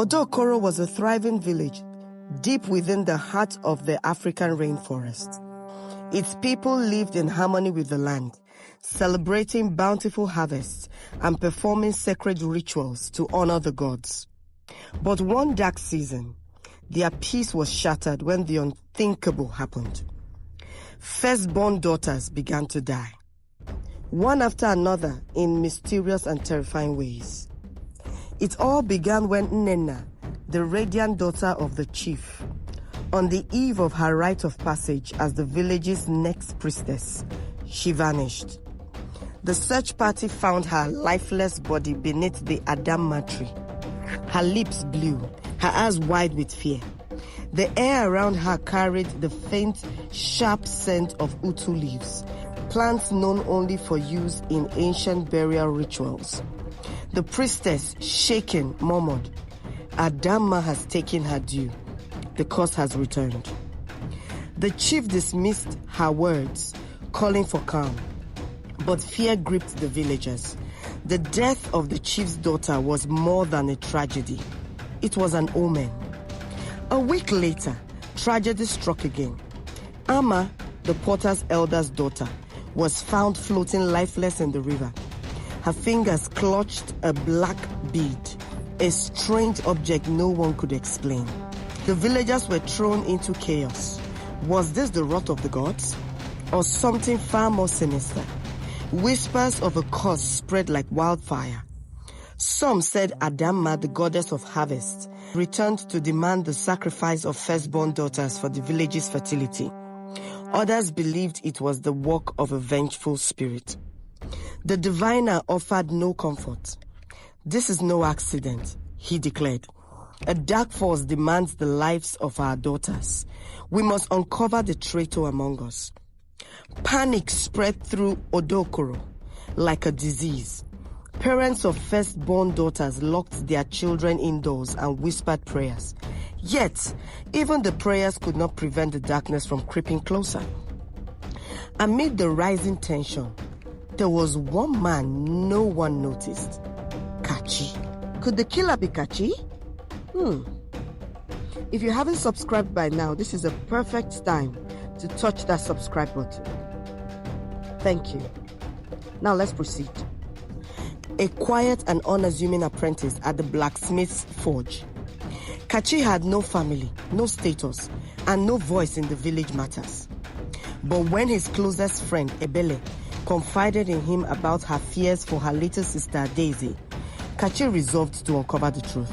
Odokoro was a thriving village deep within the heart of the African rainforest. Its people lived in harmony with the land, celebrating bountiful harvests and performing sacred rituals to honor the gods. But one dark season, their peace was shattered when the unthinkable happened. Firstborn daughters began to die, one after another in mysterious and terrifying ways. It all began when Nnenna, the radiant daughter of the chief, on the eve of her rite of passage as the village's next priestess, she vanished. The search party found her lifeless body beneath the Adamma tree. Her lips blue, her eyes wide with fear. The air around her carried the faint, sharp scent of utu leaves, plants known only for use in ancient burial rituals. The priestess, shaken, murmured, "Adamma has taken her due. The curse has returned." The chief dismissed her words, calling for calm. But fear gripped the villagers. The death of the chief's daughter was more than a tragedy. It was an omen. A week later, tragedy struck again. Amma, the potter's eldest daughter, was found floating lifeless in the river. Her fingers clutched a black bead, a strange object no one could explain. The villagers were thrown into chaos. Was this the wrath of the gods? Or something far more sinister? Whispers of a curse spread like wildfire. Some said Adamma, the goddess of harvest, returned to demand the sacrifice of firstborn daughters for the village's fertility. Others believed it was the work of a vengeful spirit. The diviner offered no comfort. "This is no accident," he declared. "A dark force demands the lives of our daughters. We must uncover the traitor among us." Panic spread through Odokoro like a disease. Parents of firstborn daughters locked their children indoors and whispered prayers. Yet, even the prayers could not prevent the darkness from creeping closer. Amid the rising tension, there was one man no one noticed. Kachi. Could the killer be Kachi? If you haven't subscribed by now, this is a perfect time to touch that subscribe button. Thank you. Now let's proceed. A quiet and unassuming apprentice at the blacksmith's forge. Kachi had no family, no status, and no voice in the village matters. But when his closest friend, Ebele, confided in him about her fears for her little sister, Daisy, Kachi resolved to uncover the truth.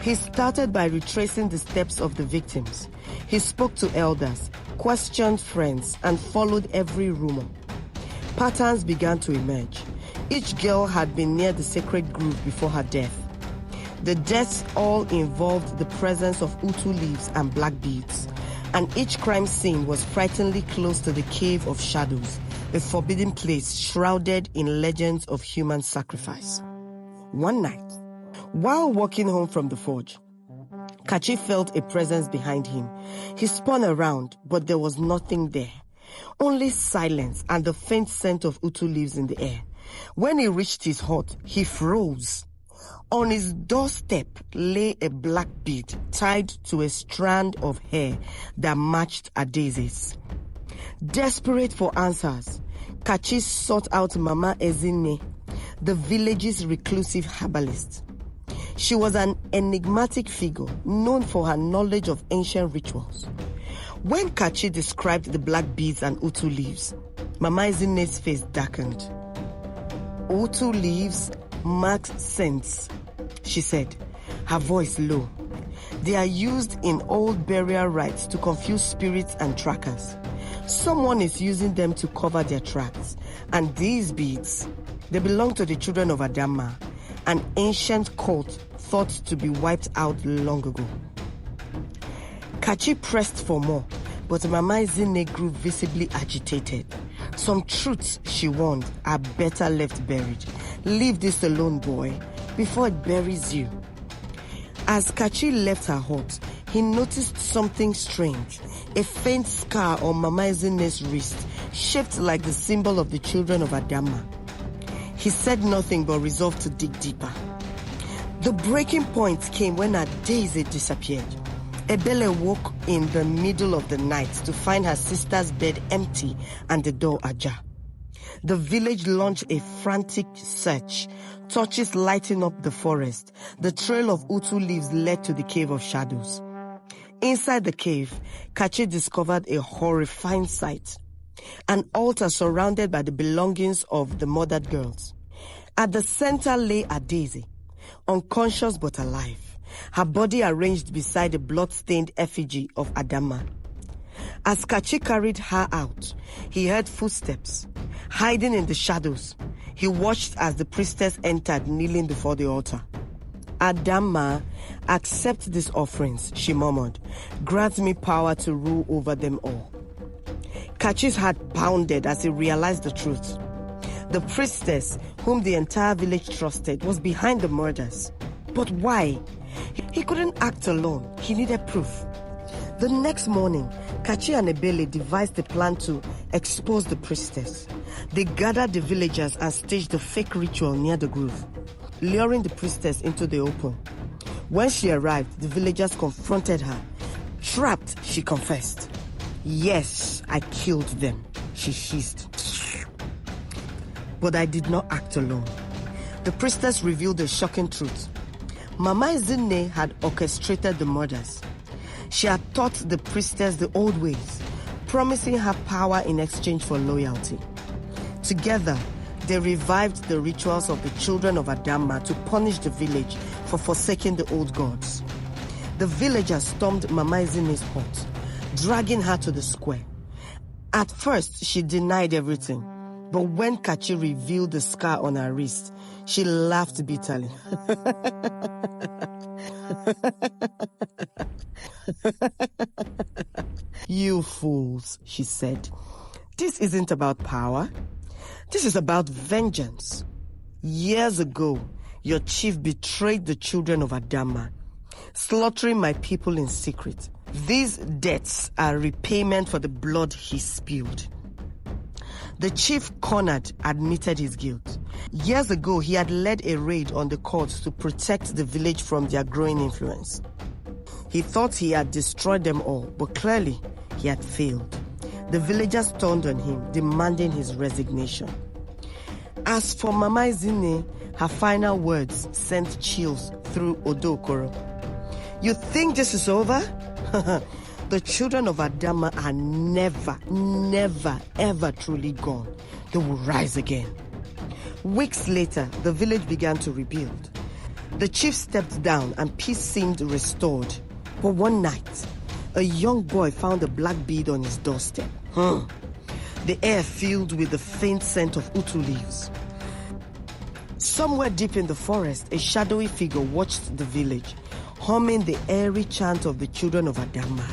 He started by retracing the steps of the victims. He spoke to elders, questioned friends, and followed every rumor. Patterns began to emerge. Each girl had been near the sacred grove before her death. The deaths all involved the presence of utu leaves and black beads, and each crime scene was frighteningly close to the Cave of Shadows, a forbidden place shrouded in legends of human sacrifice. One night, while walking home from the forge, Kachi felt a presence behind him. He spun around, but there was nothing there. Only silence and the faint scent of utu leaves in the air. When he reached his hut, he froze. On his doorstep lay a black bead tied to a strand of hair that matched Adaise's. Desperate for answers, Kachi sought out Mama Ezinne, the village's reclusive herbalist. She was an enigmatic figure known for her knowledge of ancient rituals. When Kachi described the black beads and utu leaves, Mama Ezinne's face darkened. "Utu leaves mark scents," she said, her voice low. "They are used in old burial rites to confuse spirits and trackers. Someone is using them to cover their tracks. And these beads, they belong to the children of Adamma, an ancient cult thought to be wiped out long ago." Kachi pressed for more, but Mama Ezinne grew visibly agitated. "Some truths," she warned, "are better left buried. Leave this alone, boy, before it buries you." As Kachi left her hut, he noticed something strange. A faint scar on Mama Ezinne's wrist, shaped like the symbol of the children of Adamma. He said nothing but resolved to dig deeper. The breaking point came when Adaeze disappeared. Ebele woke in the middle of the night to find her sister's bed empty and the door ajar. The village launched a frantic search, torches lighting up the forest. The trail of utu leaves led to the Cave of Shadows. Inside the cave, Kachi discovered a horrifying sight. An altar surrounded by the belongings of the murdered girls. At the center lay Adaeze, unconscious but alive, her body arranged beside a blood-stained effigy of Adamma. As Kachi carried her out, he heard footsteps. Hiding in the shadows, he watched as the priestess entered, kneeling before the altar. Adamma, accept these offerings, she murmured. Grant me power to rule over them all. Kachi's heart pounded as he realized the truth. The priestess, whom the entire village trusted, was behind the murders. But why? He couldn't act alone. He needed proof. The next morning, Kachi and Ebele devised a plan to expose the priestess. They gathered the villagers and staged a fake ritual near the grove, luring the priestess into the open. When she arrived, the villagers confronted her. Trapped, she confessed. Yes, I killed them, she hissed. But I did not act alone. The priestess revealed the shocking truth. Mama Ezinne had orchestrated the murders. She had taught the priestess the old ways, promising her power in exchange for loyalty. Together, they revived the rituals of the children of Adamma to punish the village for forsaking the old gods. The villagers stormed Mama Ezinne's hut, dragging her to the square. At first, she denied everything, but when Kachi revealed the scar on her wrist, she laughed bitterly. You fools, she said. This isn't about power. This is about vengeance. Years ago, your chief betrayed the children of Adamma, slaughtering my people in secret. These deaths are repayment for the blood he spilled. The chief cornered admitted his guilt. Years ago, he had led a raid on the courts to protect the village from their growing influence. He thought he had destroyed them all, but clearly he had failed. The villagers turned on him, demanding his resignation. As for Mama Ezinne, her final words sent chills through Odokoro. You think this is over? The children of Adamma are never, ever truly gone. They will rise again. Weeks later, the village began to rebuild. The chief stepped down and peace seemed restored. But one night, a young boy found a black bead on his doorstep. The air filled with the faint scent of utu leaves. Somewhere deep in the forest, a shadowy figure watched the village, humming the airy chant of the children of Adamma.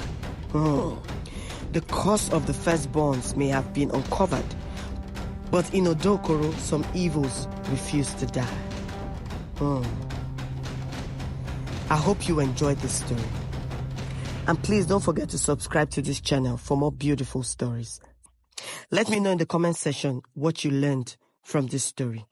The cause of the firstborns may have been uncovered, but in Odokoro, some evils refused to die. I hope you enjoyed this story. And please don't forget to subscribe to this channel for more beautiful stories. Let me know in the comment section what you learned from this story.